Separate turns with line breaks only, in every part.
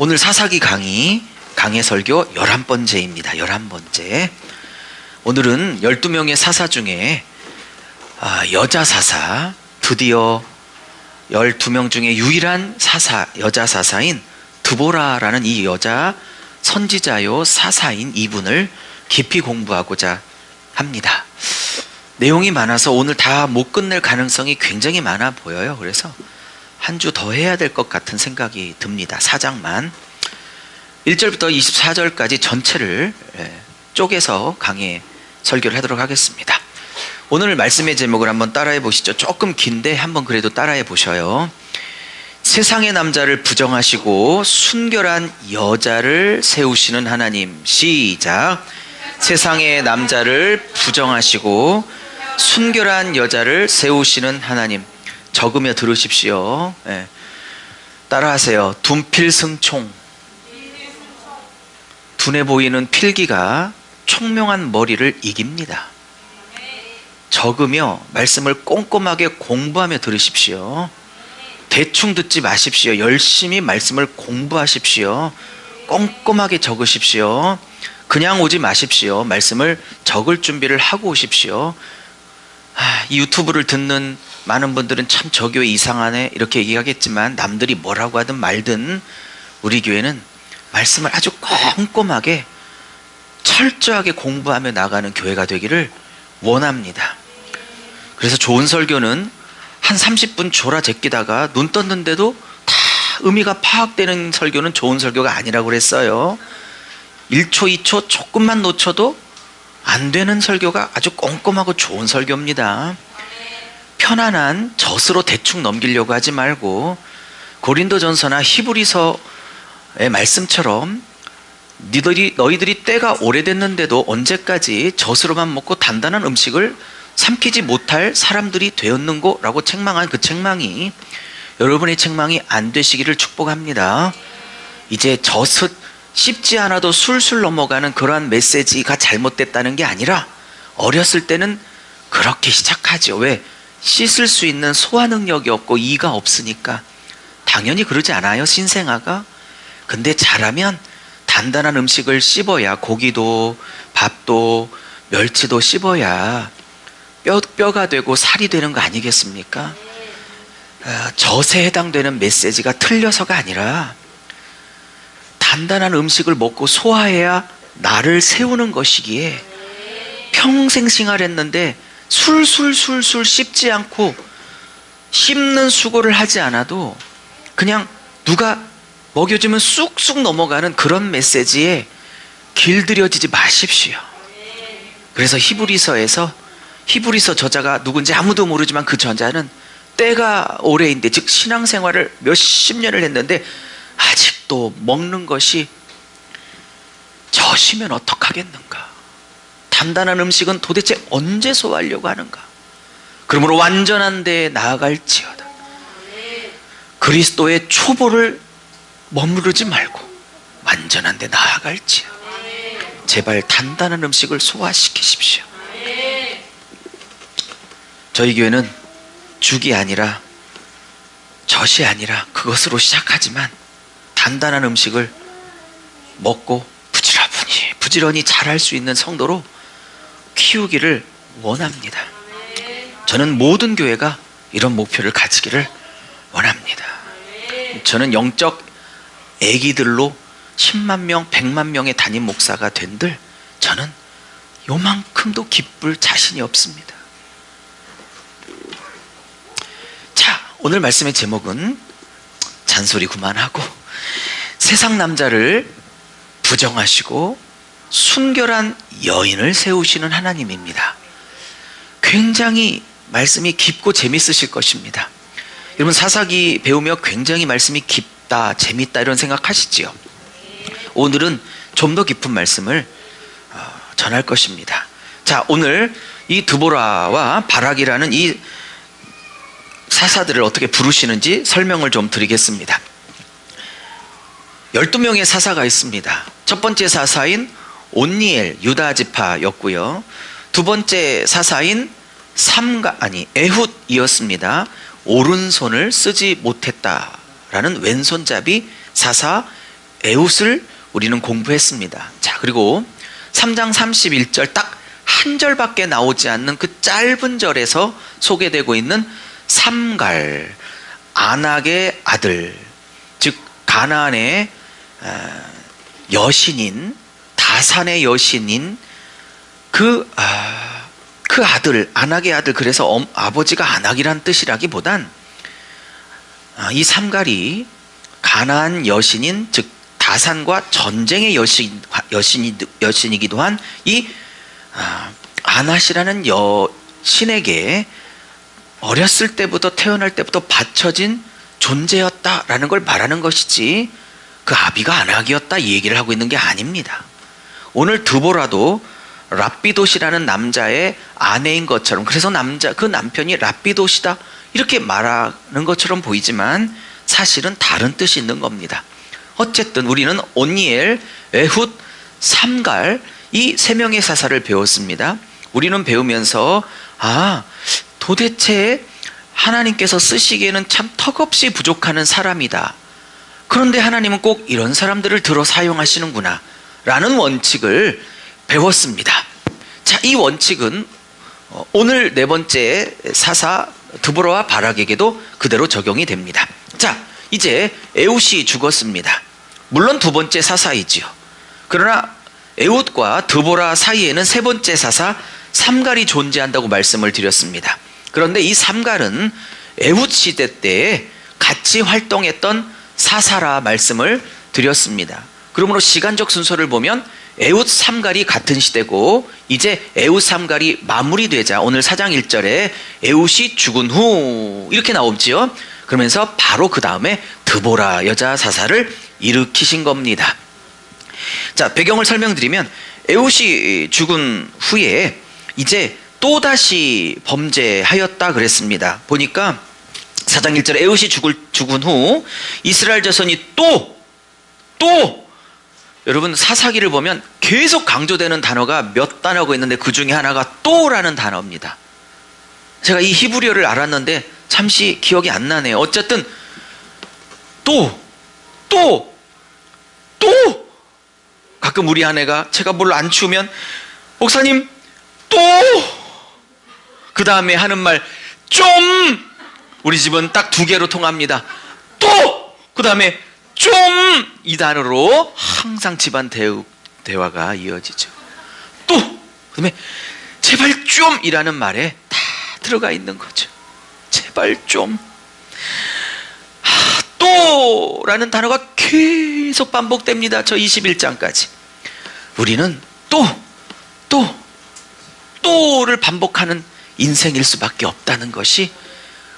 오늘 사사기 강해 설교 11번째입니다. 11번째. 오늘은 12명의 사사 중에 여자 사사, 드디어 12명 중에 유일한 여자 사사인 드보라라는 이 여자 선지자요 사사인 이분을 깊이 공부하고자 합니다. 내용이 많아서 오늘 다 못 끝낼 가능성이 굉장히 많아 보여요. 그래서 한 주 더 해야 될 것 같은 생각이 듭니다. 4장만 1절부터 24절까지 전체를 쪼개서 강의 설교를 하도록 하겠습니다. 오늘 말씀의 제목을 한번 따라해 보시죠. 조금 긴데 한번 그래도 따라해 보셔요. 세상의 남자를 부정하시고 순결한 여자를 세우시는 하나님. 시작. 세상의 남자를 부정하시고 순결한 여자를 세우시는 하나님. 적으며 들으십시오. 따라하세요. 둔필승총. 둔해 보이는 필기가 총명한 머리를 이깁니다. 적으며 말씀을 꼼꼼하게 공부하며 들으십시오. 대충 듣지 마십시오. 열심히 말씀을 공부하십시오. 꼼꼼하게 적으십시오. 그냥 오지 마십시오. 말씀을 적을 준비를 하고 오십시오. 이 유튜브를 듣는 많은 분들은 참 저 교회 이상하네 이렇게 얘기하겠지만, 남들이 뭐라고 하든 말든 우리 교회는 말씀을 아주 꼼꼼하게 철저하게 공부하며 나가는 교회가 되기를 원합니다. 그래서 좋은 설교는 한 30분 졸아 제끼다가 눈 떴는데도 다 의미가 파악되는 설교는 좋은 설교가 아니라고 그랬어요. 1초 2초 조금만 놓쳐도 안 되는 설교가 아주 꼼꼼하고 좋은 설교입니다. 편안한 젖으로 대충 넘기려고 하지 말고 고린도전서나 히브리서의 말씀처럼 너희들이 때가 오래됐는데도 언제까지 젖으로만 먹고 단단한 음식을 삼키지 못할 사람들이 되었는고? 라고 책망한 그 책망이 여러분의 책망이 안 되시기를 축복합니다. 이제 젖을 씹지 않아도 술술 넘어가는 그러한 메시지가 잘못됐다는 게 아니라, 어렸을 때는 그렇게 시작하죠. 왜? 씻을 수 있는 소화 능력이 없고 이가 없으니까. 당연히 그러지 않아요, 신생아가? 근데 자라면 단단한 음식을 씹어야, 고기도 밥도 멸치도 씹어야 뼈가 되고 살이 되는 거 아니겠습니까? 젖에 해당되는 메시지가 틀려서가 아니라 단단한 음식을 먹고 소화해야 나를 세우는 것이기에, 평생 생활했는데 술술 씹지 않고 씹는 수고를 하지 않아도 그냥 누가 먹여주면 쑥쑥 넘어가는 그런 메시지에 길들여지지 마십시오. 그래서 히브리서 저자가 누군지 아무도 모르지만 그 저자는 때가 오래인데, 즉 신앙생활을 몇십 년을 했는데 아직도 먹는 것이 젖이면 어떡하겠는가? 단단한 음식은 도대체 언제 소화하려고 하는가? 그러므로 완전한 데에 나아갈지어다. 그리스도의 초보를 머무르지 말고 완전한 데 나아갈지어다. 제발 단단한 음식을 소화시키십시오. 저희 교회는 죽이 아니라 젖이 아니라 그것으로 시작하지만 단단한 음식을 먹고 부지런히 잘할 수 있는 성도로 키우기를 원합니다. 저는 모든 교회가 이런 목표를 가지기를 원합니다. 저는 영적 애기들로 10만 명, 100만 명의 담임 목사가 된들 저는 요만큼도 기쁠 자신이 없습니다. 자, 오늘 말씀의 제목은 잔소리 그만하고 세상 남자를 부정하시고 순결한 여인을 세우시는 하나님입니다. 굉장히 말씀이 깊고 재밌으실 것입니다. 여러분, 사사기 배우며 굉장히 말씀이 깊다, 재밌다 이런 생각하시지요? 오늘은 좀 더 깊은 말씀을 전할 것입니다. 자, 오늘 이 드보라와 바락이라는 이 사사들을 어떻게 부르시는지 설명을 좀 드리겠습니다. 12명의 사사가 있습니다. 첫 번째 사사인 온니엘, 유다 지파였고요. 두 번째 사사인 에훗이었습니다. 오른손을 쓰지 못했다라는 왼손잡이 사사 에훗을 우리는 공부했습니다. 자, 그리고 3장 31절 딱 한 절밖에 나오지 않는 그 짧은 절에서 소개되고 있는 삼갈, 아낙의 아들, 즉 가나안의 여신인, 다산의 여신인 그 아들, 아낙의 아들, 그래서 아버지가 아낙이란 뜻이라기보단 이 삼갈이 가나안 여신인, 즉 다산과 전쟁의 여신이기도 한 이 아낫이라는 여신에게 어렸을 때부터, 태어날 때부터 바쳐진 존재였다라는 걸 말하는 것이지, 그 아비가 아낙이었다 이 얘기를 하고 있는 게 아닙니다. 오늘 드보라도 랍비돗이라는 남자의 아내인 것처럼, 그래서 그 남편이 랍비돗이다 이렇게 말하는 것처럼 보이지만 사실은 다른 뜻이 있는 겁니다. 어쨌든 우리는 온니엘, 에훗, 삼갈 이 세 명의 사사를 배웠습니다. 우리는 배우면서 도대체 하나님께서 쓰시기에는 참 턱없이 부족하는 사람이다. 그런데 하나님은 꼭 이런 사람들을 들어 사용하시는구나 라는 원칙을 배웠습니다. 자, 이 원칙은 오늘 네 번째 사사 드보라와 바락에게도 그대로 적용이 됩니다. 자, 이제 에훗이 죽었습니다. 물론 두 번째 사사이지요. 그러나 에훗과 드보라 사이에는 세 번째 사사 삼갈이 존재한다고 말씀을 드렸습니다. 그런데 이 삼갈은 에훗 시대 때 같이 활동했던 사사라 말씀을 드렸습니다. 그러므로 시간적 순서를 보면 에훗 삼갈이 같은 시대고, 이제 에훗 삼갈이 마무리되자 오늘 4장 1절에 에훗이 죽은 후 이렇게 나오지요. 그러면서 바로 그 다음에 드보라 여자 사사를 일으키신 겁니다. 자, 배경을 설명드리면 에훗이 죽은 후에 이제 또다시 범죄하였다 그랬습니다. 보니까 4장 1절에 에훗이 죽은 후 이스라엘 자손이 또 여러분, 사사기를 보면 계속 강조되는 단어가 몇 단어가 있는데 그 중에 하나가 또라는 단어입니다. 제가 이 히브리어를 알았는데 잠시 기억이 안 나네요. 어쨌든 또 가끔 우리 아내가 제가 뭘 안 치우면 목사님 또 그 다음에 하는 말 좀, 우리 집은 딱 두 개로 통합니다. 또 그 다음에 좀, 이 단어로 항상 집안 대화가 이어지죠. 또 그 다음에 제발 좀 이라는 말에 다 들어가 있는 거죠. 제발 좀. 또라는 단어가 계속 반복됩니다. 저 21장까지 우리는 또를 반복하는 인생일 수밖에 없다는 것이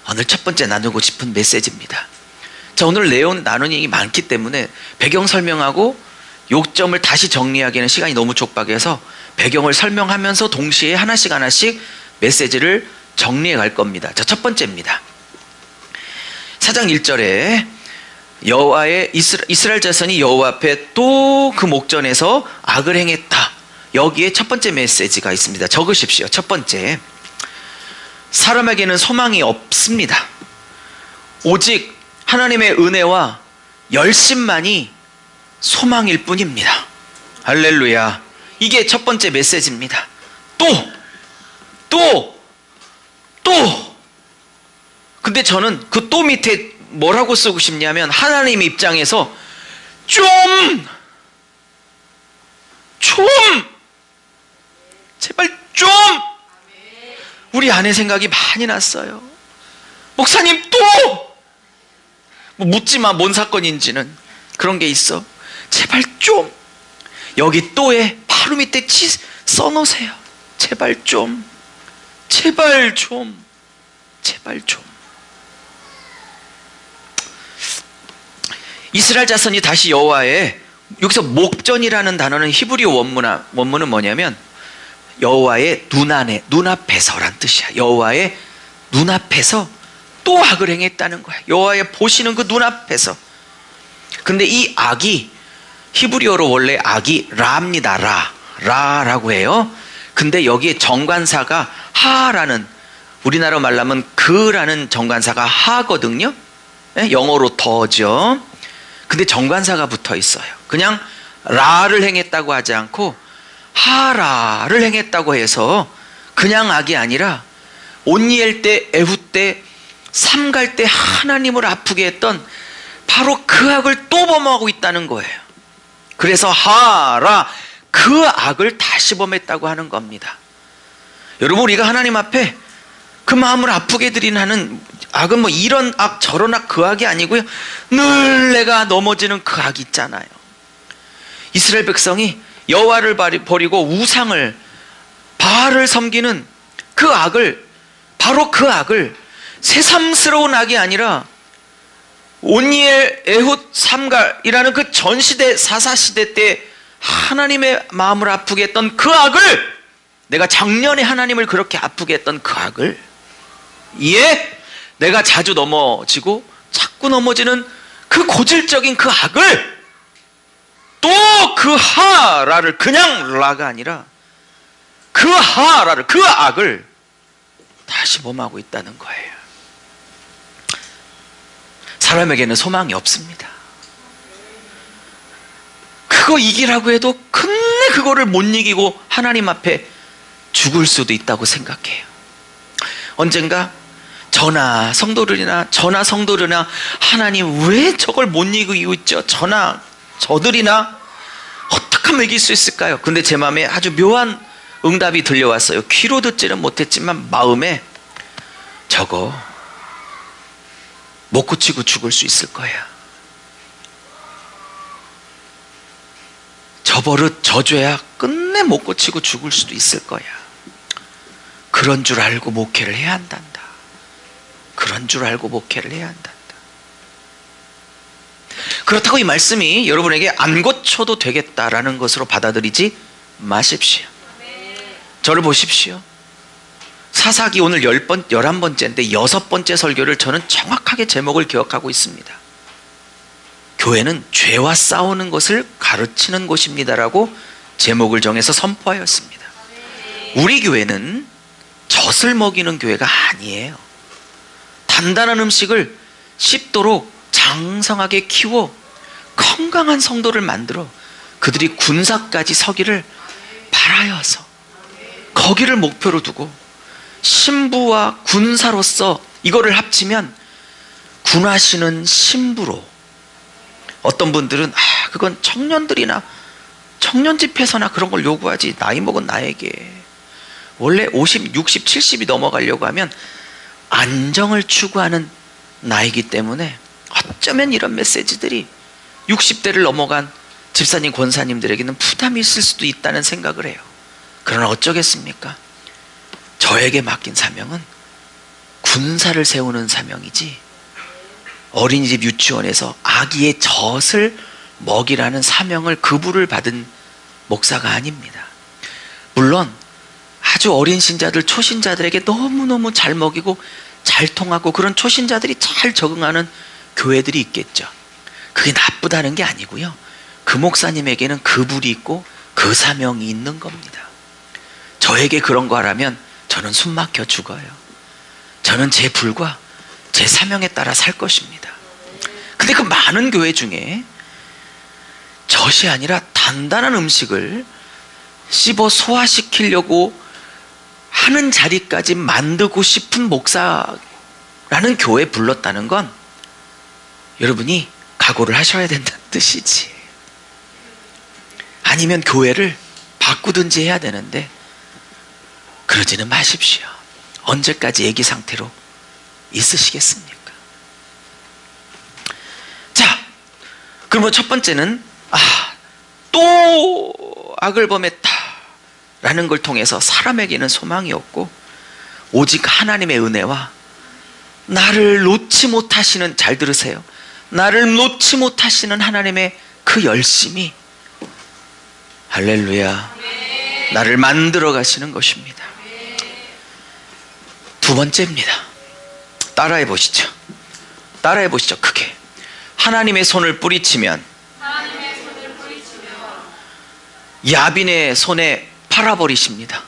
오늘 첫 번째 나누고 싶은 메시지입니다. 자, 오늘 나누는 게 많기 때문에 배경 설명하고 요점을 다시 정리하기에는 시간이 너무 촉박해서 배경을 설명하면서 동시에 하나씩 메시지를 정리해 갈 겁니다. 자, 첫 번째입니다. 4장 1절에 여호와의 이스라엘 자손이 여호와 앞에 또 그 목전에서 악을 행했다. 여기에 첫 번째 메시지가 있습니다. 적으십시오. 첫 번째, 사람에게는 소망이 없습니다. 오직 하나님의 은혜와 열심만이 소망일 뿐입니다. 할렐루야. 이게 첫 번째 메시지입니다. 근데 저는 그 또 밑에 뭐라고 쓰고 싶냐면, 하나님 입장에서 제발 좀, 우리 아내 생각이 많이 났어요. 목사님 뭐 묻지 마, 뭔 사건인지는. 그런 게 있어. 제발 좀. 여기 또에 바로 밑에 써놓으세요. 제발 좀. 이스라엘 자손이 다시 여호와의, 여기서 목전이라는 단어는 히브리 원문은 뭐냐면 여호와의 눈앞에서란 뜻이야. 여호와의 눈앞에서 또 악을 행했다는 거야. 여호와의 보시는 그 눈앞에서. 근데 이 악이 히브리어로 원래 악이 라입니다. 라라고 해요. 근데 여기에 정관사가 하라는, 우리나라 말로 하면 그라는 정관사가 하거든요. 영어로 더죠. 근데 정관사가 붙어 있어요. 그냥 라를 행했다고 하지 않고 하라를 행했다고 해서 그냥 악이 아니라 온니엘 때, 에훗 때, 삼갈 때 하나님을 아프게 했던 바로 그 악을 또 범하고 있다는 거예요. 그래서 하라, 그 악을 다시 범했다고 하는 겁니다. 여러분, 우리가 하나님 앞에 그 마음을 아프게 드리는 악은 뭐 이런 악 저런 악 그 악이 아니고요, 늘 내가 넘어지는 그 악이 있잖아요. 이스라엘 백성이 여호와를 버리고 우상을, 바알을 섬기는 그 악을, 바로 그 악을 새삼스러운 악이 아니라 온니엘, 에훗, 삼갈이라는 그 전시대, 사사시대 때 하나님의 마음을 아프게 했던 그 악을, 내가 작년에 하나님을 그렇게 아프게 했던 그 악을, 내가 자주 넘어지고 자꾸 넘어지는 그 고질적인 그 악을 또 그 하라를, 그냥 라가 아니라 그 하라를, 그 악을 다시 범하고 있다는 거예요. 사람에게는 소망이 없습니다. 그거 이기라고 해도 끝내 그거를 못 이기고 하나님 앞에 죽을 수도 있다고 생각해요. 언젠가 저나 성도들이나 하나님 왜 저걸 못 이기고 있죠? 저들이나 어떻게 하면 이길 수 있을까요? 근데 제 마음에 아주 묘한 응답이 들려왔어요. 귀로 듣지는 못했지만 마음에, 저거 못 고치고 죽을 수 있을 거야. 저 버릇, 저 죄야 끝내 못 고치고 죽을 수도 있을 거야. 그런 줄 알고 목회를 해야 한단다. 그런 줄 알고 목회를 해야 한단다. 그렇다고 이 말씀이 여러분에게 안 고쳐도 되겠다라는 것으로 받아들이지 마십시오. 저를 보십시오. 사사기 오늘 11번째인데 6번째 설교를 저는 정확하게 제목을 기억하고 있습니다. 교회는 죄와 싸우는 것을 가르치는 곳입니다라고 제목을 정해서 선포하였습니다. 우리 교회는 젖을 먹이는 교회가 아니에요. 단단한 음식을 씹도록 장성하게 키워 건강한 성도를 만들어 그들이 군사까지 서기를 바라여서 거기를 목표로 두고 신부와 군사로서 이거를 합치면 군하시는 신부로, 어떤 분들은 그건 청년들이나 청년 집회서나 그런 걸 요구하지 나이 먹은 나에게, 원래 50, 60, 70이 넘어가려고 하면 안정을 추구하는 나이기 때문에 어쩌면 이런 메시지들이 60대를 넘어간 집사님, 권사님들에게는 부담이 있을 수도 있다는 생각을 해요. 그러나 어쩌겠습니까? 저에게 맡긴 사명은 군사를 세우는 사명이지 어린이집 유치원에서 아기의 젖을 먹이라는 사명을, 급부를 받은 목사가 아닙니다. 물론 아주 어린 신자들, 초신자들에게 너무너무 잘 먹이고 잘 통하고 그런 초신자들이 잘 적응하는 교회들이 있겠죠. 그게 나쁘다는 게 아니고요, 그 목사님에게는 급불이 있고 그 사명이 있는 겁니다. 저에게 그런 거 하라면 저는 숨 막혀 죽어요. 저는 제 불과 제 사명에 따라 살 것입니다. 근데 그 많은 교회 중에 젖이 아니라 단단한 음식을 씹어 소화시키려고 하는 자리까지 만들고 싶은 목사라는 교회에 불렀다는 건 여러분이 각오를 하셔야 된다는 뜻이지. 아니면 교회를 바꾸든지 해야 되는데 그러지는 마십시오. 언제까지 애기 상태로 있으시겠습니까? 자, 그러면 첫 번째는 또 악을 범했다 라는 걸 통해서 사람에게는 소망이 없고 오직 하나님의 은혜와 나를 놓지 못하시는, 잘 들으세요, 나를 놓지 못하시는 하나님의 그 열심이, 할렐루야, 나를 만들어 가시는 것입니다. 두 번째입니다. 따라해 보시죠. 따라해 보시죠. 크게. 하나님의 손을 뿌리치면 야빈의 손에 팔아버리십니다.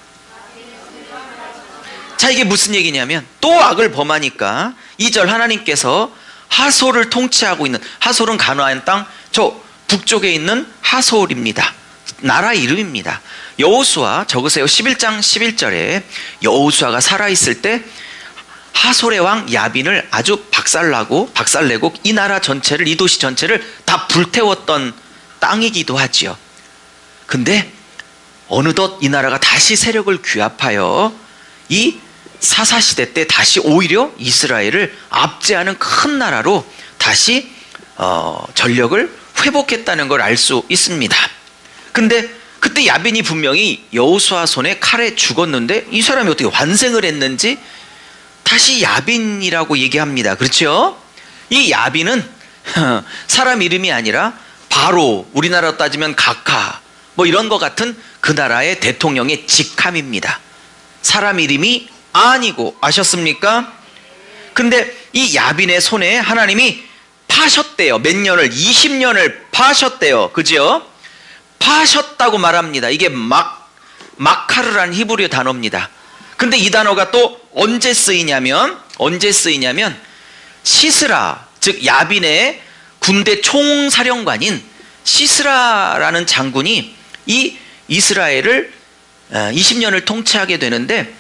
자, 이게 무슨 얘기냐면 또 악을 범하니까 2절, 하나님께서 하솔을 통치하고 있는, 하솔은 가나안 땅 저 북쪽에 있는 하솔입니다. 나라 이름입니다. 여호수아 적으세요. 11장 11절에 여호수아가 살아있을 때 하솔의 왕 야빈을 아주 박살내고 이 나라 전체를, 이 도시 전체를 다 불태웠던 땅이기도 하지요. 근데 어느덧 이 나라가 다시 세력을 규합하여 이 사사시대 때 다시 오히려 이스라엘을 압제하는 큰 나라로 다시 전력을 회복했다는 걸 알 수 있습니다. 근데 그때 야빈이 분명히 여호수아 손에 칼에 죽었는데 이 사람이 어떻게 환생을 했는지 다시 야빈이라고 얘기합니다. 그렇죠? 이 야빈은 사람 이름이 아니라 바로, 우리나라로 따지면 각하 뭐 이런 것 같은 그 나라의 대통령의 직함입니다. 사람 이름이 아니고, 아셨습니까? 근데 이 야빈의 손에 하나님이 파셨대요. 몇 년을? 20년을 파셨대요. 그죠? 파셨다고 말합니다. 이게 마카르라는 히브리어 단어입니다. 근데 이 단어가 또 언제 쓰이냐면 시스라, 즉 야빈의 군대 총사령관인 시스라라는 장군이 이 이스라엘을 20년을 통치하게 되는데,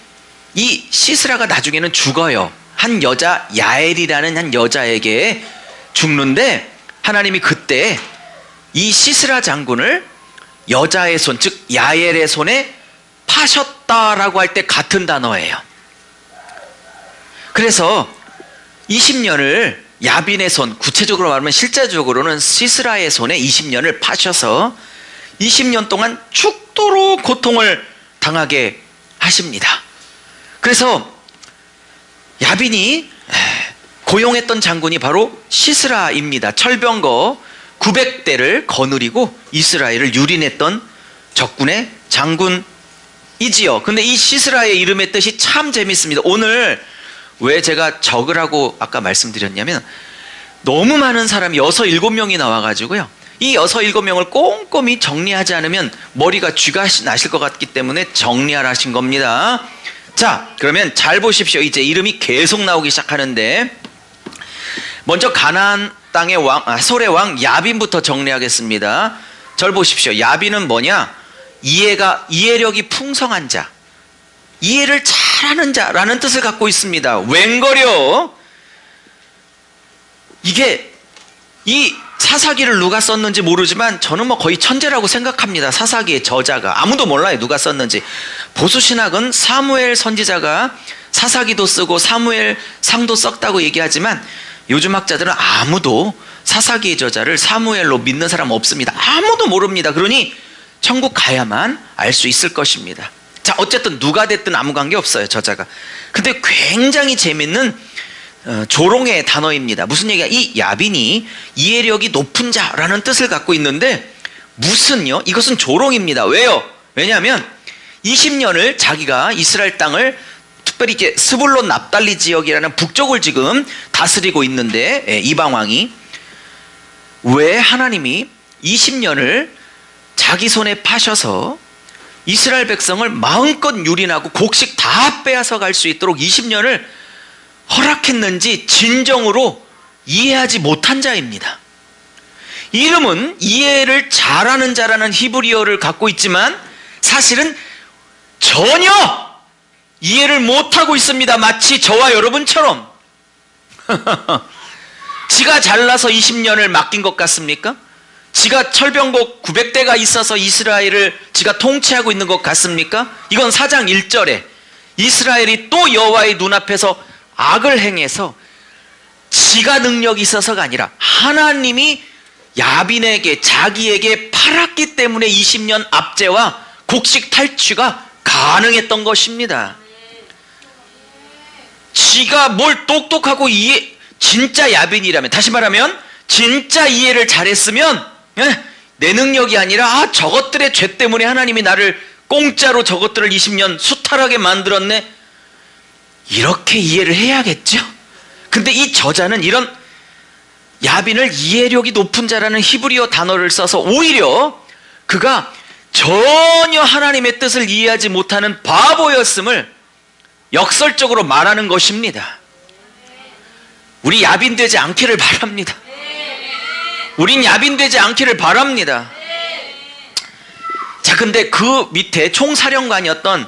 이 시스라가 나중에는 죽어요. 한 여자, 야엘이라는 한 여자에게 죽는데, 하나님이 그때 이 시스라 장군을 여자의 손, 즉 야엘의 손에 파셨다라고 할 때 같은 단어예요. 그래서 20년을 야빈의 손, 구체적으로 말하면 실제적으로는 시스라의 손에 20년을 파셔서 20년 동안 죽도록 고통을 당하게 하십니다. 그래서 야빈이 고용했던 장군이 바로 시스라입니다. 철병거 900대를 거느리고 이스라엘을 유린했던 적군의 장군이지요. 근데 이 시스라의 이름의 뜻이 참 재밌습니다. 오늘 왜 제가 적으라고 아까 말씀드렸냐면, 너무 많은 사람이 6, 7명이 나와가지고요, 이 6, 7명을 꼼꼼히 정리하지 않으면 머리가 쥐가 나실 것 같기 때문에 정리하라 하신 겁니다. 자, 그러면 잘 보십시오. 이제 이름이 계속 나오기 시작하는데, 먼저 가나안 땅의 왕, 하솔의 왕 야빈부터 정리하겠습니다. 절 보십시오. 야빈은 뭐냐? 이해력이 풍성한 자, 이해를 잘하는 자라는 뜻을 갖고 있습니다. 웬거려? 이게 이 사사기를 누가 썼는지 모르지만 저는 뭐 거의 천재라고 생각합니다. 사사기의 저자가 아무도 몰라요, 누가 썼는지. 보수신학은 사무엘 선지자가 사사기도 쓰고 사무엘 상도 썼다고 얘기하지만, 요즘 학자들은 아무도 사사기의 저자를 사무엘로 믿는 사람 없습니다. 아무도 모릅니다. 그러니 천국 가야만 알 수 있을 것입니다. 자, 어쨌든 누가 됐든 아무 관계 없어요, 저자가. 근데 굉장히 재밌는 조롱의 단어입니다. 무슨 얘기야? 이 야빈이 이해력이 높은 자라는 뜻을 갖고 있는데, 무슨요? 이것은 조롱입니다. 왜요? 왜냐하면 20년을 자기가 이스라엘 땅을, 특별히 이제 스불론 납달리 지역이라는 북쪽을 지금 다스리고 있는데, 이방왕이 왜 하나님이 20년을 자기 손에 파셔서 이스라엘 백성을 마음껏 유린하고 곡식 다 빼앗아 갈 수 있도록 20년을 허락했는지 진정으로 이해하지 못한 자입니다. 이름은 이해를 잘하는 자라는 히브리어를 갖고 있지만 사실은 전혀 이해를 못하고 있습니다. 마치 저와 여러분처럼. 지가 잘나서 20년을 맡긴 것 같습니까? 지가 철병거 900대가 있어서 이스라엘을 지가 통치하고 있는 것 같습니까? 이건 4장 1절에 이스라엘이 또 여호와의 눈앞에서 악을 행해서 지가 능력이 있어서가 아니라 하나님이 야빈에게, 자기에게 팔았기 때문에 20년 압제와 곡식 탈취가 가능했던 것입니다. 지가 뭘 똑똑하고 진짜 야빈이라면, 다시 말하면 진짜 이해를 잘했으면 내 능력이 아니라 저것들의 죄 때문에 하나님이 나를 공짜로 저것들을 20년 수탈하게 만들었네, 이렇게 이해를 해야겠죠. 근데 이 저자는 이런 야빈을 이해력이 높은 자라는 히브리어 단어를 써서 오히려 그가 전혀 하나님의 뜻을 이해하지 못하는 바보였음을 역설적으로 말하는 것입니다. 우리 야빈 되지 않기를 바랍니다. 우린 야빈되지 않기를 바랍니다. 자, 근데 그 밑에 총사령관이었던,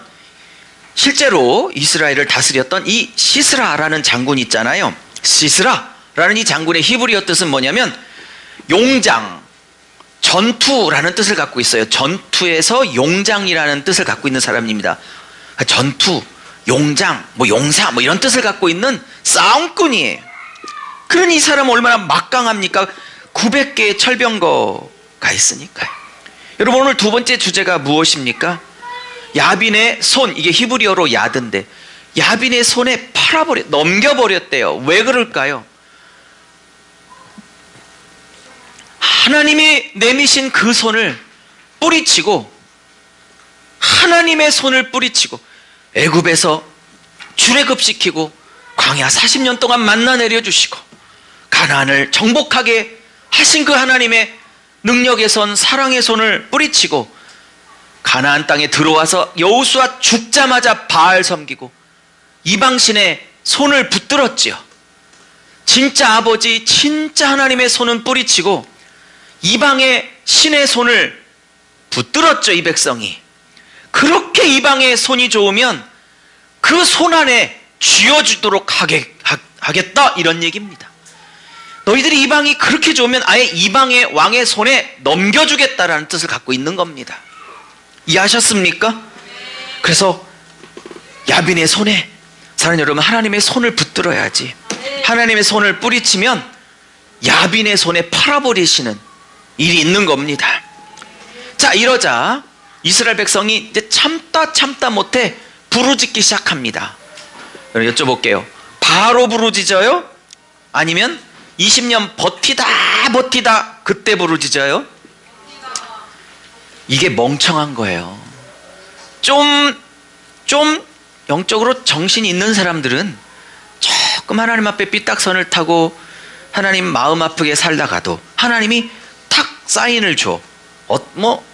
실제로 이스라엘을 다스렸던 이 시스라라는 장군이 있잖아요. 시스라라는 이 장군의 히브리어 뜻은 뭐냐면 용장, 전투라는 뜻을 갖고 있어요. 전투에서 용장이라는 뜻을 갖고 있는 사람입니다. 전투, 용장, 뭐 용사, 뭐 이런 뜻을 갖고 있는 싸움꾼이에요. 그러니 이 사람은 얼마나 막강합니까? 900개의 철병거가 있으니까요. 여러분, 오늘 두 번째 주제가 무엇입니까? 야빈의 손, 이게 히브리어로 야드인데 야빈의 손에 넘겨버렸대요. 왜 그럴까요? 하나님이 내미신 그 손을 뿌리치고, 하나님의 손을 뿌리치고 애굽에서 출애굽시키고 광야 40년 동안 만나 내려주시고 가나안을 정복하게 하신 그 하나님의 능력의 손, 사랑의 손을 뿌리치고 가나안 땅에 들어와서 여호수아 죽자마자 바알 섬기고 이방신의 손을 붙들었지요. 진짜 아버지, 진짜 하나님의 손은 뿌리치고 이방의 신의 손을 붙들었죠, 이 백성이. 그렇게 이방의 손이 좋으면 그 손 안에 쥐어주도록 하겠다, 이런 얘기입니다. 너희들이 이방이 그렇게 좋으면 아예 이방의 왕의 손에 넘겨주겠다라는 뜻을 갖고 있는 겁니다. 이해하셨습니까? 그래서 야빈의 손에, 사랑하는 여러분, 하나님의 손을 붙들어야지. 하나님의 손을 뿌리치면 야빈의 손에 팔아버리시는 일이 있는 겁니다. 자, 이러자 이스라엘 백성이 이제 참다 못해 부르짖기 시작합니다. 여러분, 여쭤볼게요. 바로 부르짖어요? 아니면 20년 버티다 그때 부르짖어요? 이게 멍청한 거예요. 좀 영적으로 정신이 있는 사람들은 조금 하나님 앞에 삐딱선을 타고 하나님 마음 아프게 살다가도 하나님이 탁 사인을 줘.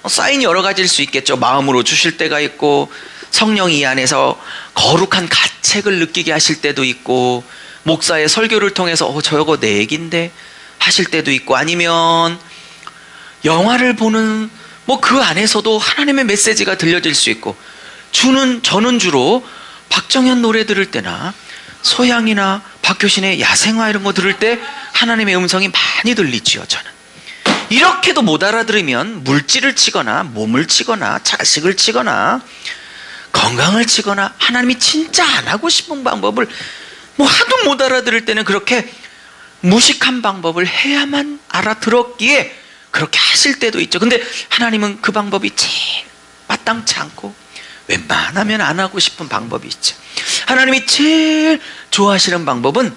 사인이 여러 가지일 수 있겠죠. 마음으로 주실 때가 있고, 성령이 이 안에서 거룩한 가책을 느끼게 하실 때도 있고, 목사의 설교를 통해서 저거 내 얘긴데 하실 때도 있고, 아니면 영화를 보는 그 안에서도 하나님의 메시지가 들려질 수 있고, 저는 주로 박정현 노래 들을 때나 소양이나 박효신의 야생화 이런 거 들을 때 하나님의 음성이 많이 들리지요. 저는 이렇게도 못 알아들으면 물질을 치거나 몸을 치거나 자식을 치거나 건강을 치거나 하나님이 진짜 안 하고 싶은 방법을 하도 못 알아들을 때는 그렇게 무식한 방법을 해야만 알아들었기에 그렇게 하실 때도 있죠. 근데 하나님은 그 방법이 제일 마땅치 않고 웬만하면 안 하고 싶은 방법이 있죠. 하나님이 제일 좋아하시는 방법은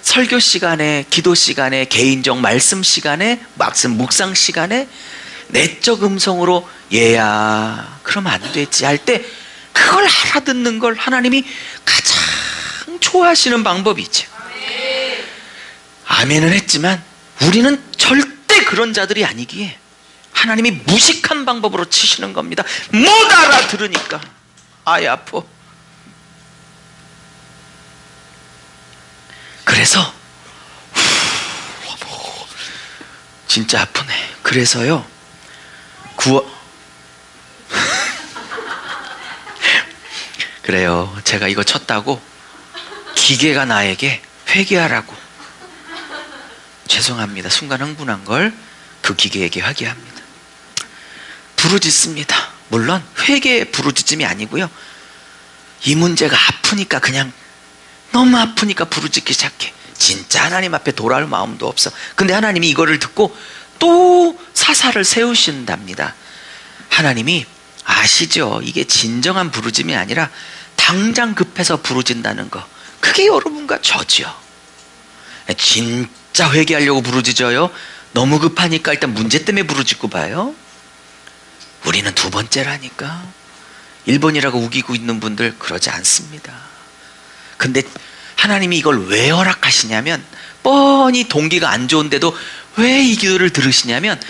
설교 시간에, 기도 시간에, 개인적 말씀 시간에, 말씀 묵상 시간에 내적 음성으로 얘야 그러면 안 되지 할 때 그걸 알아듣는 걸 하나님이 가장 좋아하시는 방법이죠. 아멘은 했지만 우리는 절대 그런 자들이 아니기에 하나님이 무식한 방법으로 치시는 겁니다. 못 알아들으니까 아이 아파. 그래서 진짜 아프네. 그래서요 그래요. 제가 이거 쳤다고 기계가 나에게 회개하라고, 죄송합니다. 순간 흥분한 걸 그 기계에게 회개합니다. 부르짖습니다. 물론 회개의 부르짖음이 아니고요, 이 문제가 아프니까, 그냥 너무 아프니까 부르짖기 시작해. 진짜 하나님 앞에 돌아올 마음도 없어. 근데 하나님이 이거를 듣고 또 사사를 세우신답니다. 하나님이 아시죠? 이게 진정한 부르짖음이 아니라 당장 급해서 부르짖는다는 거, 그게 여러분과 저지요. 진짜 회개하려고 부르짖어요? 너무 급하니까 일단 문제 때문에 부르짖고 봐요. 우리는 두 번째라니까. 1번이라고 우기고 있는 분들 그러지 않습니다. 근데 하나님이 이걸 왜 허락하시냐면, 뻔히 동기가 안 좋은데도 왜 이 기도를 들으시냐면,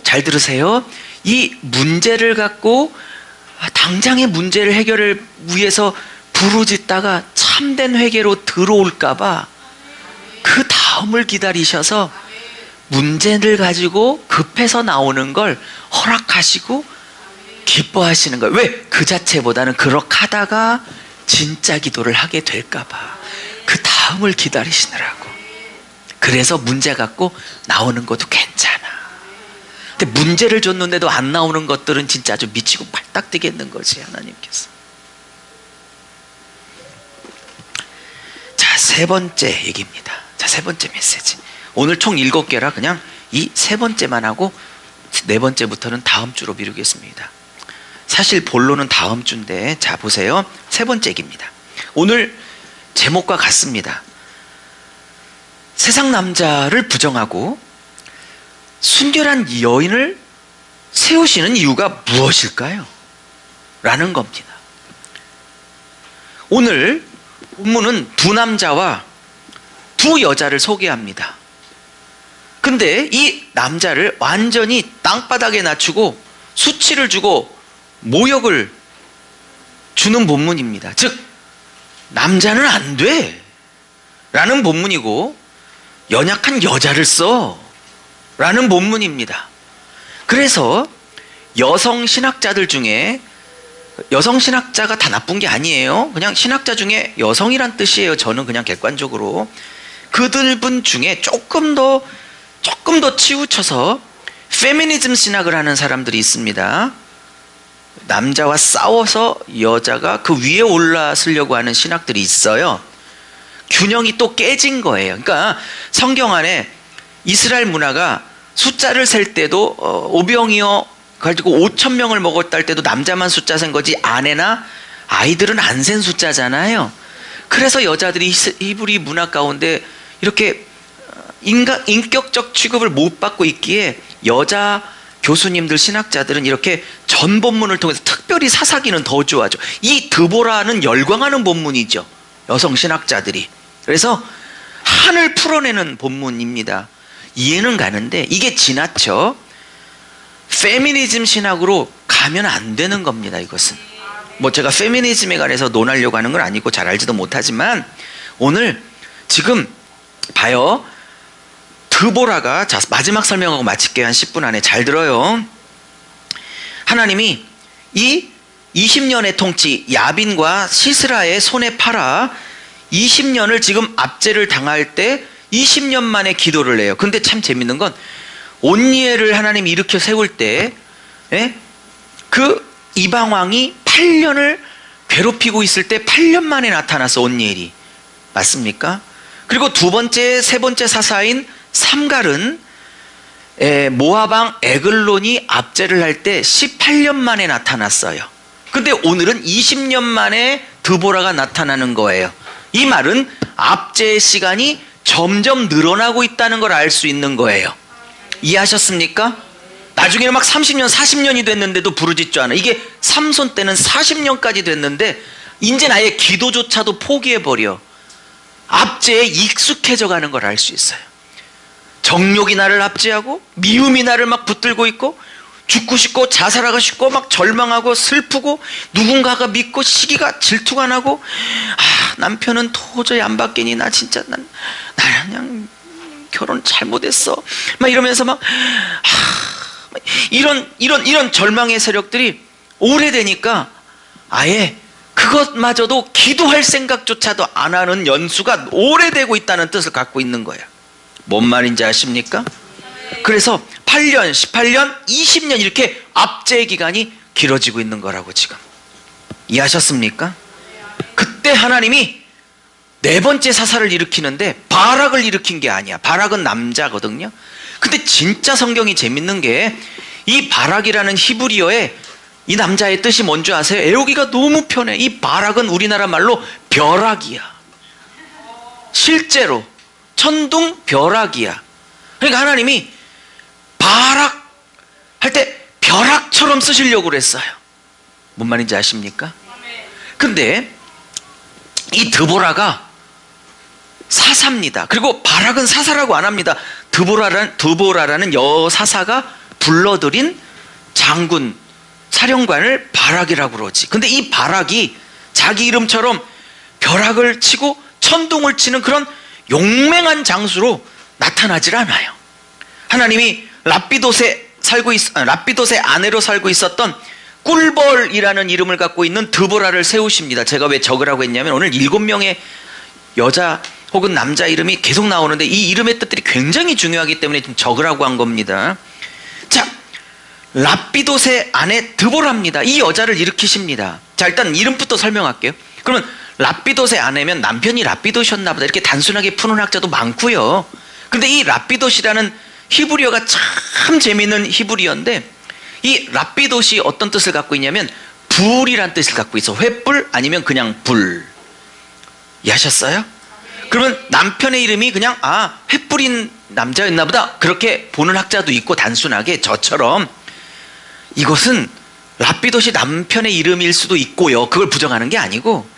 잘 들으세요. 이 문제를 갖고 당장의 문제를 해결을 위해서 부르짖다가 참된 회개로 들어올까봐 그 다음을 기다리셔서 문제를 가지고 급해서 나오는 걸 허락하시고 기뻐하시는 거예요. 왜? 그 자체보다는 그렇게 하다가 진짜 기도를 하게 될까 봐 그 다음을 기다리시느라고. 그래서 문제 갖고 나오는 것도 괜찮아. 근데 문제를 줬는데도 안 나오는 것들은 진짜 아주 미치고 발딱 뛰겠는 거지, 하나님께서. 자, 세 번째 얘기입니다. 자, 세 번째 메시지. 오늘 총 7개라 그냥 이 세 번째만 하고 네 번째부터는 다음 주로 미루겠습니다. 사실 본론은 다음 주인데, 자, 보세요. 세 번째 얘기입니다. 오늘 제목과 같습니다. 세상 남자를 부정하고 순결한 여인을 세우시는 이유가 무엇일까요? 라는 겁니다. 오늘 본문은 두 남자와 두 여자를 소개합니다. 근데 이 남자를 완전히 땅바닥에 낮추고 수치를 주고 모욕을 주는 본문입니다. 즉 남자는 안 돼 라는 본문이고 연약한 여자를 써 라는 본문입니다. 그래서 여성 신학자들 중에, 여성 신학자가 다 나쁜 게 아니에요. 그냥 신학자 중에 여성이란 뜻이에요. 저는 그냥 객관적으로 그들분 중에 조금 더 치우쳐서 페미니즘 신학을 하는 사람들이 있습니다. 남자와 싸워서 여자가 그 위에 올라서려고 하는 신학들이 있어요. 균형이 또 깨진 거예요. 그러니까 성경 안에 이스라엘 문화가 숫자를 셀 때도 오병이어 가지고 5,000명을 먹었다 할 때도 남자만 숫자 센 거지 아내나 아이들은 안 센 숫자잖아요. 그래서 여자들이 히브리 문화 가운데 이렇게 인격적 취급을 못 받고 있기에 여자 교수님들, 신학자들은 이렇게 전 본문을 통해서 특별히 사사기는 더 좋아하죠. 이 드보라는 열광하는 본문이죠, 여성 신학자들이. 그래서 한을 풀어내는 본문입니다. 이해는 가는데 이게 지나쳐 페미니즘 신학으로 가면 안 되는 겁니다. 이것은 뭐 제가 페미니즘에 관해서 논하려고 하는 건 아니고 잘 알지도 못하지만 오늘 지금 봐요. 드보라가, 자, 마지막 설명하고 마칠게요. 한 10분 안에. 잘 들어요. 하나님이 이 20년의 통치 야빈과 시스라의 손에 팔아 20년을 지금 압제를 당할 때 20년 만에 기도를 해요. 근데 참 재밌는 건 온니엘을 하나님이 일으켜 세울 때 그 이방왕이 8년을 괴롭히고 있을 때 8년 만에 나타났어, 온니엘이. 맞습니까? 그리고 두 번째, 세 번째 사사인 삼갈은 모압왕 에글론이 압제를 할 때 18년 만에 나타났어요. 근데 오늘은 20년 만에 드보라가 나타나는 거예요. 이 말은 압제의 시간이 점점 늘어나고 있다는 걸 알 수 있는 거예요. 이해하셨습니까? 나중에는 막 30년, 40년이 됐는데도 부르짖지 않아. 이게 삼손 때는 40년까지 됐는데 이제는 아예 기도조차도 포기해버려. 압제에 익숙해져 가는 걸 알 수 있어요. 정욕이 나를 압제하고 미움이 나를 막 붙들고 있고 죽고 싶고 자살하고 싶고 막 절망하고 슬프고 누군가가 믿고 시기가 질투가 나고 남편은 도저히 안 바뀌니 나 진짜 난 그냥 결혼 잘못했어 막 이러면서 막 이런 절망의 세력들이 오래되니까 아예 그것마저도 기도할 생각조차도 안 하는 연수가 오래되고 있다는 뜻을 갖고 있는 거예요. 뭔 말인지 아십니까? 그래서 8년, 18년, 20년 이렇게 압제의 기간이 길어지고 있는 거라고 지금. 이해하셨습니까? 그때 하나님이 네 번째 사사를 일으키는데 바락을 일으킨 게 아니야. 바락은 남자거든요. 근데 진짜 성경이 재밌는 게 이 바락이라는 히브리어에 이 남자의 뜻이 뭔지 아세요? 애우기가 너무 편해. 이 바락은 우리나라 말로 벼락이야. 실제로 천둥 벼락이야. 그러니까 하나님이 바락 할 때 벼락처럼 쓰시려고 그랬어요. 뭔 말인지 아십니까? 근데 이 드보라가 사사입니다. 그리고 바락은 사사라고 안 합니다. 드보라라는 여사사가 불러들인 장군 사령관을 바락이라고 그러지. 근데 이 바락이 자기 이름처럼 벼락을 치고 천둥을 치는 그런 용맹한 장수로 나타나질 않아요. 하나님이 랍비돗의 아내로 살고 있었던 꿀벌이라는 이름을 갖고 있는 드보라를 세우십니다. 제가 왜 적으라고 했냐면 오늘 7명의 여자 혹은 남자 이름이 계속 나오는데 이 이름의 뜻들이 굉장히 중요하기 때문에 좀 적으라고 한 겁니다. 자, 랍비돗의 아내 드보라입니다. 이 여자를 일으키십니다. 자, 일단 이름부터 설명할게요. 그러면 랍비돗의 아내면 남편이 랍비돗이었나 보다 이렇게 단순하게 푸는 학자도 많고요. 그런데 이 랍비돗이라는 히브리어가 참 재미있는 히브리어인데 이 랍비돗이 어떤 뜻을 갖고 있냐면 불이란 뜻을 갖고 있어. 횃불 아니면 그냥 불. 이해하셨어요? 그러면 남편의 이름이 그냥 횃불인 남자였나 보다 그렇게 보는 학자도 있고, 단순하게 저처럼 이것은 랍비돗이 남편의 이름일 수도 있고요. 그걸 부정하는 게 아니고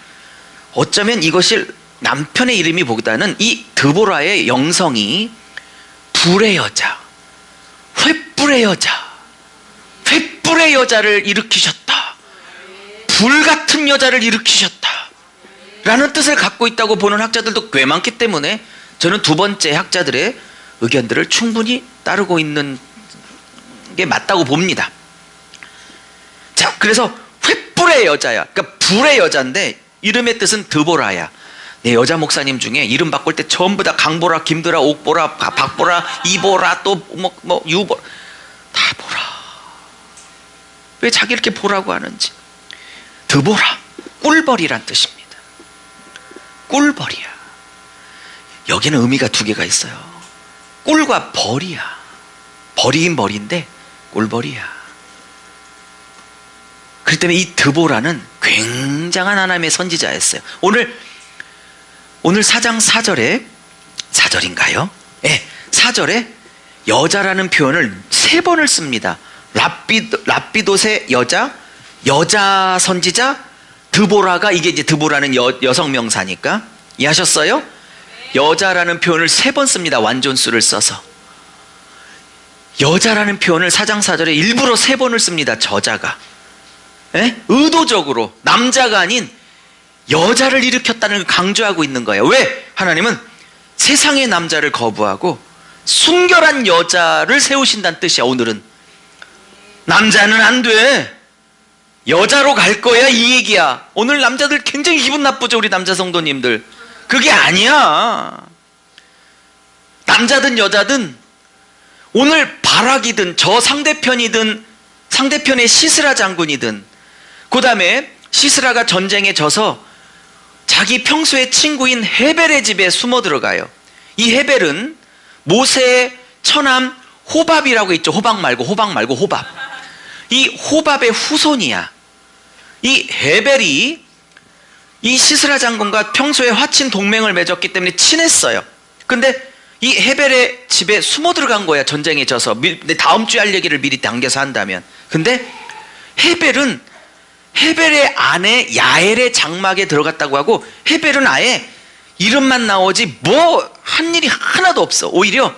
어쩌면 이것이 남편의 이름이보다는 이 드보라의 영성이 불의 여자, 횃불의 여자, 횃불의 여자를 일으키셨다, 불 같은 여자를 일으키셨다 라는 뜻을 갖고 있다고 보는 학자들도 꽤 많기 때문에 저는 두 번째 학자들의 의견들을 충분히 따르고 있는 게 맞다고 봅니다. 자, 그래서 횃불의 여자야, 그러니까 불의 여자인데 이름의 뜻은 드보라야. 내 여자 목사님 중에 이름 바꿀 때 전부 다 강보라, 김드라, 옥보라, 박보라, 이보라, 또 유보라 다 보라. 왜 자기 이렇게 보라고 하는지. 드보라, 꿀벌이란 뜻입니다. 꿀벌이야. 여기는 의미가 두 개가 있어요. 꿀과 벌이야. 벌이긴 벌인데 꿀벌이야. 그렇기 때문에 이 드보라는 굉장한 하나님의 선지자였어요. 오늘 4장 4절인가요? 네, 4절에 여자라는 표현을 3번을 씁니다. 랍비돗의 여자 선지자, 드보라가, 이게 이제 드보라는 여성 명사니까. 이해하셨어요? 여자라는 표현을 3번 씁니다. 완전수를 써서. 여자라는 표현을 4장 4절에 일부러 3번을 씁니다. 저자가. 예? 의도적으로 남자가 아닌 여자를 일으켰다는 걸 강조하고 있는 거예요. 왜? 하나님은 세상의 남자를 거부하고 순결한 여자를 세우신다는 뜻이야. 오늘은 남자는 안 돼, 여자로 갈 거야, 이 얘기야. 오늘 남자들 굉장히 기분 나쁘죠, 우리 남자 성도님들. 그게 아니야. 남자든 여자든 오늘 바락이든 저 상대편이든 상대편의 시스라 장군이든, 그 다음에 시스라가 전쟁에 져서 자기 평소의 친구인 헤벨의 집에 숨어 들어가요. 이 헤벨은 모세의 처남 호밥이라고 있죠. 호박 말고 호밥. 이 호밥의 후손이야. 이 헤벨이 이 시스라 장군과 평소에 화친 동맹을 맺었기 때문에 친했어요. 근데 이 헤벨의 집에 숨어 들어간 거야, 전쟁에 져서. 다음 주에 할 얘기를 미리 당겨서 한다면. 근데 헤벨의 아내 야엘의 장막에 들어갔다고 하고, 헤벨은 아예 이름만 나오지 뭐 한 일이 하나도 없어. 오히려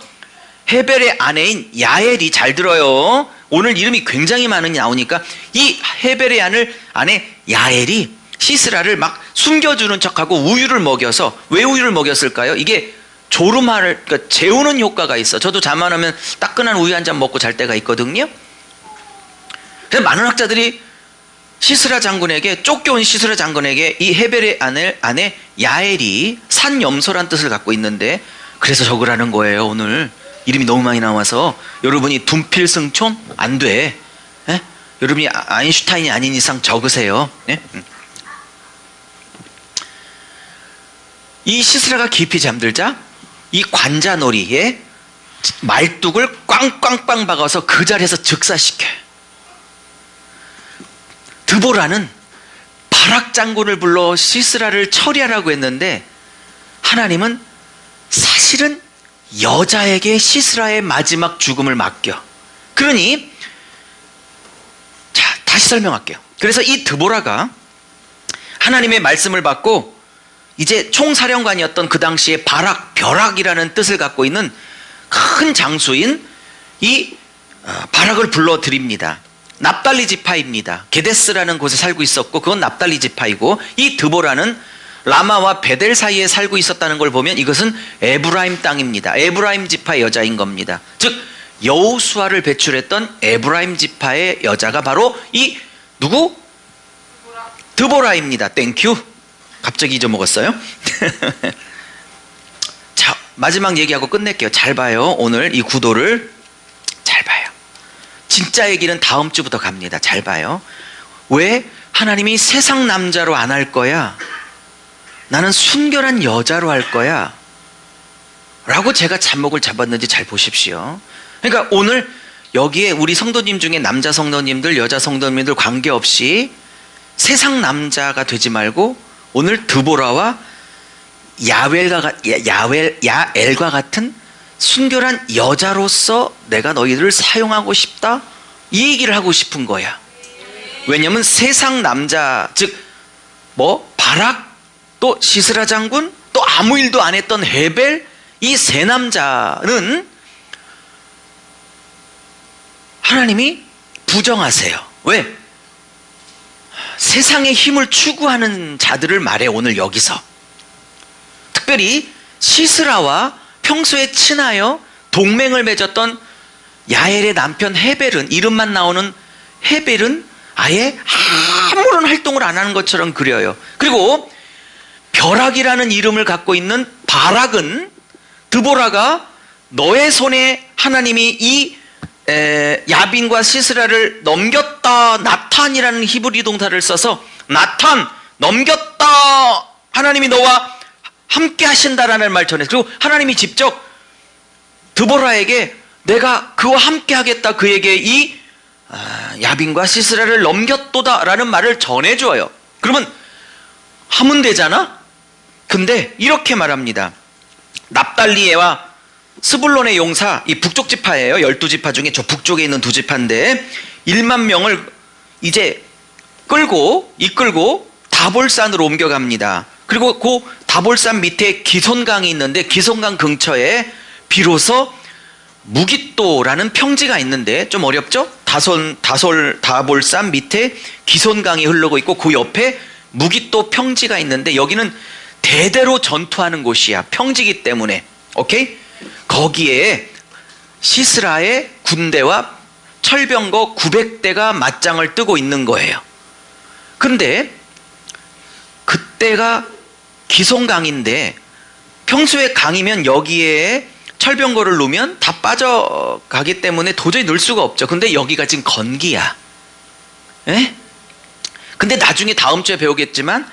헤벨의 아내인 야엘이, 잘 들어요, 오늘 이름이 굉장히 많이 나오니까, 이 헤벨의 아내 야엘이 시스라를 막 숨겨주는 척하고 우유를 먹여서. 왜 우유를 먹였을까요? 이게 그러니까 재우는 효과가 있어. 저도 잠만 하면 따끈한 우유 한 잔 먹고 잘 때가 있거든요. 그래서 많은 학자들이 쫓겨온 시스라 장군에게 이 헤벨의 아내 야엘이 산염소란 뜻을 갖고 있는데, 그래서 적으라는 거예요. 오늘 이름이 너무 많이 나와서 여러분이 둔필승촌 안 돼. 예? 여러분이 아인슈타인이 아닌 이상 적으세요. 예? 이 시스라가 깊이 잠들자 이 관자놀이에 말뚝을 꽝꽝꽝 박아서 그 자리에서 즉사시켜요. 드보라는 바락 장군을 불러 시스라를 처리하라고 했는데, 하나님은 사실은 여자에게 시스라의 마지막 죽음을 맡겨. 그러니 자, 다시 설명할게요. 그래서 이 드보라가 하나님의 말씀을 받고 이제 총사령관이었던 그 당시에 벼락이라는 뜻을 갖고 있는 큰 장수인 이 바락을 불러드립니다. 납달리 지파입니다. 게데스라는 곳에 살고 있었고, 그건 납달리 지파이고, 이 드보라는 라마와 베델 사이에 살고 있었다는 걸 보면 이것은 에브라임 땅입니다. 에브라임 지파의 여자인 겁니다. 즉 여호수아를 배출했던 에브라임 지파의 여자가 바로 이 누구? 드보라입니다. 땡큐. 갑자기 잊어먹었어요. 자, 마지막 얘기하고 끝낼게요. 잘 봐요. 오늘 이 구도를 잘 봐요. 진짜 얘기는 다음 주부터 갑니다. 잘 봐요. 왜 하나님이 세상 남자로 안 할 거야? 나는 순결한 여자로 할 거야 라고 제가 제목을 잡았는지 잘 보십시오. 그러니까 오늘 여기에 우리 성도님 중에 남자 성도님들 여자 성도님들 관계없이 세상 남자가 되지 말고 오늘 드보라와 야엘과 같은 순결한 여자로서 내가 너희들을 사용하고 싶다, 이 얘기를 하고 싶은 거야. 왜냐하면 세상 남자, 즉 바락, 또 시스라 장군, 또 아무 일도 안 했던 헤벨, 이 세 남자는 하나님이 부정하세요. 왜? 세상의 힘을 추구하는 자들을 말해. 오늘 여기서 특별히 시스라와 평소에 친하여 동맹을 맺었던 야엘의 남편 헤벨은, 이름만 나오는 헤벨은 아예 아무런 활동을 안 하는 것처럼 그려요. 그리고 벼락이라는 이름을 갖고 있는 바락은 드보라가 너의 손에 하나님이 이 야빈과 시스라를 넘겼다, 나탄이라는 히브리 동사를 써서 나탄 넘겼다, 하나님이 너와 함께 하신다라는 말 전해서, 그리고 하나님이 직접 드보라에게 내가 그와 함께 하겠다, 그에게 이 야빈과 시스라를 넘겼도다라는 말을 전해줘요. 그러면 하면 되잖아? 근데 이렇게 말합니다. 납달리에와 스불론의 용사, 이 북쪽 지파예요. 12지파 중에 저 북쪽에 있는 두 지파인데 1만 명을 이제 이끌고 다볼산으로 옮겨갑니다. 그리고 그 다볼산 밑에 기손강이 있는데 기손강 근처에 비로소 무깃도라는 평지가 있는데, 좀 어렵죠? 다볼산 밑에 기손강이 흐르고 있고 그 옆에 무깃도 평지가 있는데, 여기는 대대로 전투하는 곳이야. 평지기 때문에. 오케이? 거기에 시스라의 군대와 철병거 900대가 맞짱을 뜨고 있는 거예요. 그런데 그때가 기송강인데, 평소에 강이면 여기에 철병거를 놓으면 다 빠져가기 때문에 도저히 넣을 수가 없죠. 근데 여기가 지금 건기야. 에? 근데 나중에 다음 주에 배우겠지만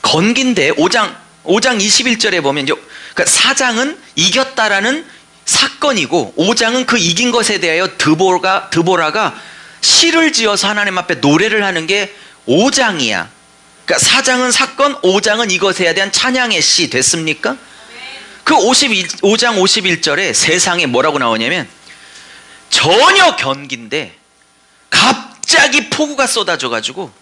건기인데 5장 21절에 보면, 그러니까 4장은 이겼다라는 사건이고 5장은 그 이긴 것에 대하여 드보라가 시를 지어서 하나님 앞에 노래를 하는 게 5장이야. 그러니까 4장은 사건, 5장은 이것에 대한 찬양의 시. 됐습니까? 그 5장 51절에 세상에 뭐라고 나오냐면, 전혀 견기인데 갑자기 폭우가 쏟아져가지고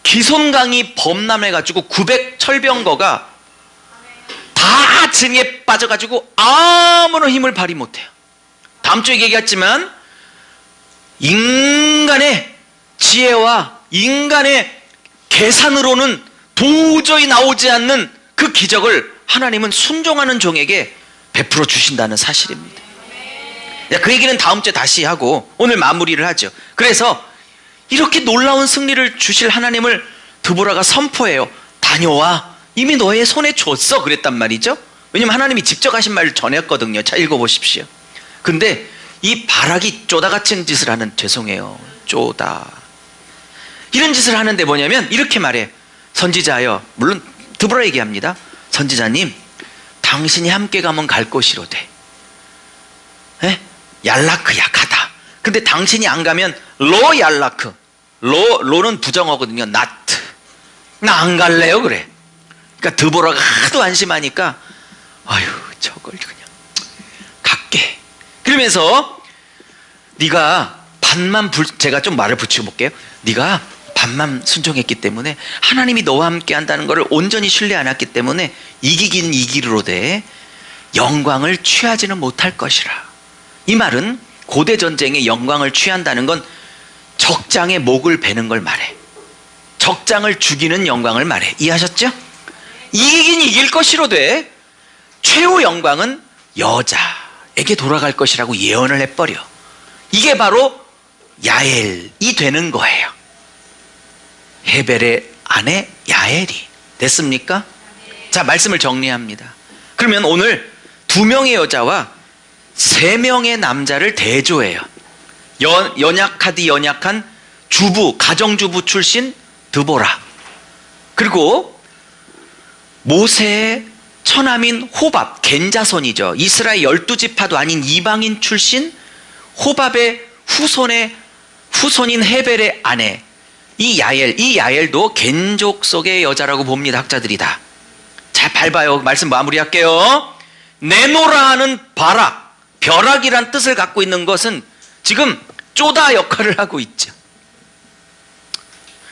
기손강이 범람해가지고 900 철병거가 다 증에 빠져가지고 아무런 힘을 발휘 못해요. 다음 주에 얘기했지만 인간의 지혜와 인간의 계산으로는 도저히 나오지 않는 그 기적을 하나님은 순종하는 종에게 베풀어 주신다는 사실입니다. 그 얘기는 다음 주에 다시 하고 오늘 마무리를 하죠. 그래서 이렇게 놀라운 승리를 주실 하나님을 드보라가 선포해요. 다녀와, 이미 너의 손에 줬어, 그랬단 말이죠. 왜냐면 하나님이 직접 하신 말을 전했거든요. 자, 읽어보십시오. 근데 이 바락이 쪼다같은 짓을 하는, 죄송해요, 쪼다, 이런 짓을 하는데 뭐냐면 이렇게 말해. 선지자여, 물론 드보라 얘기합니다. 선지자님, 당신이 함께 가면 갈 곳이로되 얄라크 약하다. 근데 당신이 안 가면 로 얄라크, 로는 부정어거든요. 나트, 나 안 갈래요, 그래. 그러니까 드보라가 하도 안심하니까 아유, 저걸 그냥 갈게. 그러면서 네가 제가 좀 말을 붙이고 볼게요. 네가 반만 순종했기 때문에, 하나님이 너와 함께 한다는 것을 온전히 신뢰 안 했기 때문에 이기긴 이기로되 영광을 취하지는 못할 것이라. 이 말은 고대 전쟁의 영광을 취한다는 건 적장의 목을 베는 걸 말해. 적장을 죽이는 영광을 말해. 이해하셨죠? 이기긴 이길 것이로되 최후 영광은 여자, 야벨에게 돌아갈 것이라고 예언을 해버려. 이게 바로 야엘이 되는 거예요. 헤벨의 아내 야엘이 됐습니까? 자, 말씀을 정리합니다. 그러면 오늘 2명의 여자와 3명의 남자를 대조해요. 연약하디 연약한 주부, 가정주부 출신 드보라, 그리고 모세의 처남인 호밥, 겐자손이죠. 이스라엘 12지파도 아닌 이방인 출신 호밥의 후손인 헤벨의 아내 이 야엘도 겐족 속의 여자라고 봅니다. 학자들이 다. 잘 밟아요. 말씀 마무리할게요. 내노라 하는 바락, 벼락이란 뜻을 갖고 있는 것은 지금 쪼다 역할을 하고 있죠.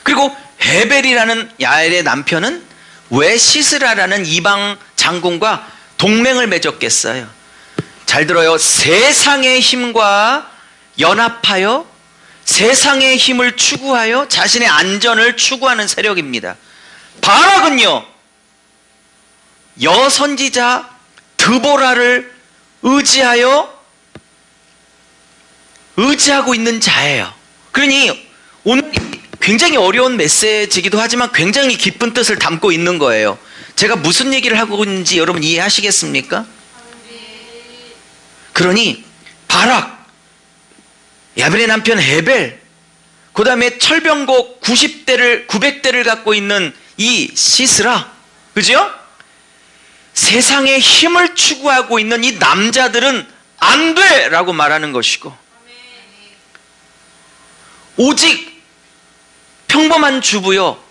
그리고 헤벨이라는 야엘의 남편은 왜 시스라라는 이방 장군과 동맹을 맺었겠어요? 잘 들어요. 세상의 힘과 연합하여 세상의 힘을 추구하여 자신의 안전을 추구하는 세력입니다. 바락은요, 여선지자 드보라를 의지하고 있는 자예요. 그러니 오늘 굉장히 어려운 메시지이기도 하지만 굉장히 깊은 뜻을 담고 있는 거예요. 제가 무슨 얘기를 하고 있는지 여러분 이해하시겠습니까? 그러니 바락, 야벨의 남편 헤벨, 그 다음에 철병고 900대를 갖고 있는 이 시스라, 그죠? 세상의 힘을 추구하고 있는 이 남자들은 안 돼! 라고 말하는 것이고, 오직 평범한 주부요,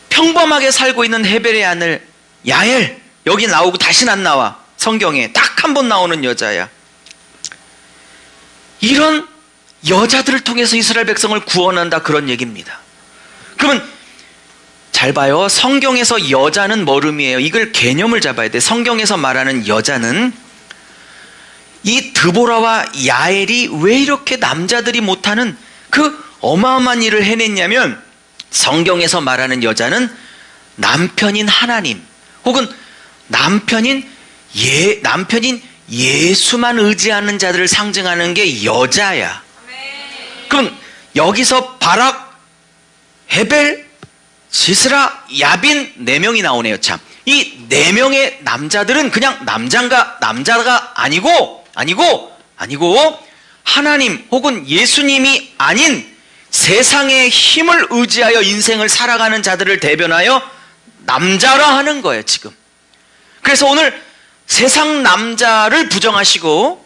평범하게 살고 있는 헤벨의 아들 야엘, 여기 나오고 다시는 안 나와. 성경에 딱 한 번 나오는 여자야. 이런 여자들을 통해서 이스라엘 백성을 구원한다, 그런 얘기입니다. 그러면 잘 봐요. 성경에서 여자는 뭐름이에요? 이걸 개념을 잡아야 돼. 성경에서 말하는 여자는 이 드보라와 야엘이 왜 이렇게 남자들이 못하는 그 어마어마한 일을 해냈냐면, 성경에서 말하는 여자는 남편인 하나님 혹은 남편인 예수만 의지하는 자들을 상징하는 게 여자야. 그럼 여기서 바락, 헤벨, 시스라, 야빈 4명이 나오네요. 참, 이 4명의 남자들은 그냥 남자가 아니고 하나님 혹은 예수님이 아닌 세상의 힘을 의지하여 인생을 살아가는 자들을 대변하여 남자라 하는 거예요, 지금. 그래서 오늘 세상 남자를 부정하시고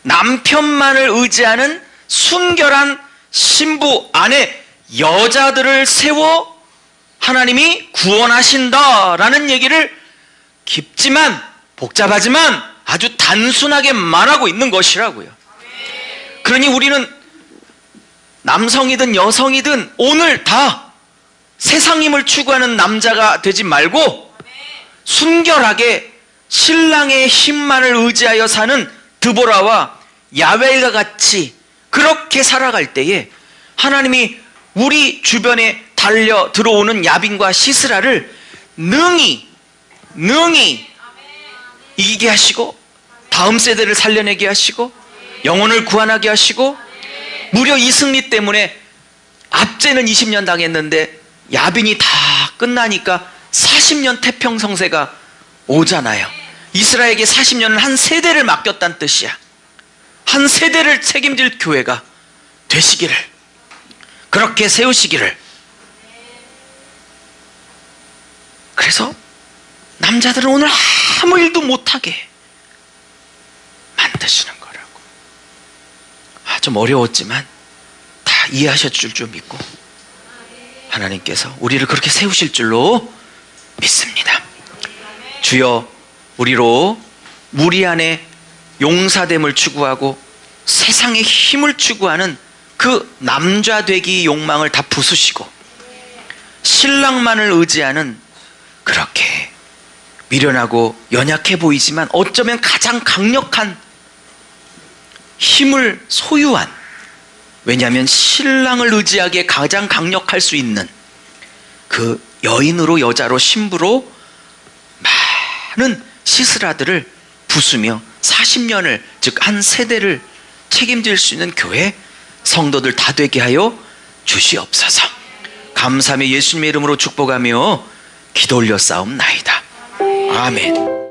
남편만을 의지하는 순결한 신부, 아내, 여자들을 세워 하나님이 구원하신다라는 얘기를 깊지만 복잡하지만 아주 단순하게 말하고 있는 것이라고요. 그러니 우리는 남성이든 여성이든 오늘 다 세상 힘을 추구하는 남자가 되지 말고 순결하게 신랑의 힘만을 의지하여 사는 드보라와 야벨과 같이 그렇게 살아갈 때에 하나님이 우리 주변에 달려 들어오는 야빈과 시스라를 능히 이기게 하시고 다음 세대를 살려내게 하시고 영혼을 구원하게 하시고, 무려 이 승리 때문에 압제는 20년 당했는데 야빈이 다 끝나니까 40년 태평성세가 오잖아요. 이스라엘에게 40년은 한 세대를 맡겼다는 뜻이야. 한 세대를 책임질 교회가 되시기를, 그렇게 세우시기를. 그래서 남자들은 오늘 아무 일도 못하게 만드시는 거라고. 좀 어려웠지만 다 이해하셨을 줄 믿고 하나님께서 우리를 그렇게 세우실 줄로 믿습니다. 주여, 우리로 무리 안에 용사됨을 추구하고 세상의 힘을 추구하는 그 남자 되기 욕망을 다 부수시고 신랑만을 의지하는 그렇게 미련하고 연약해 보이지만 어쩌면 가장 강력한 힘을 소유한, 왜냐하면 신랑을 의지하기에 가장 강력할 수 있는 그 여인으로, 여자로, 신부로 많은 시스라들을 부수며 40년을, 즉 한 세대를 책임질 수 있는 교회 성도들 다 되게 하여 주시옵소서. 감사하며 예수님의 이름으로 축복하며 기도 올려 싸움나이다. 아멘.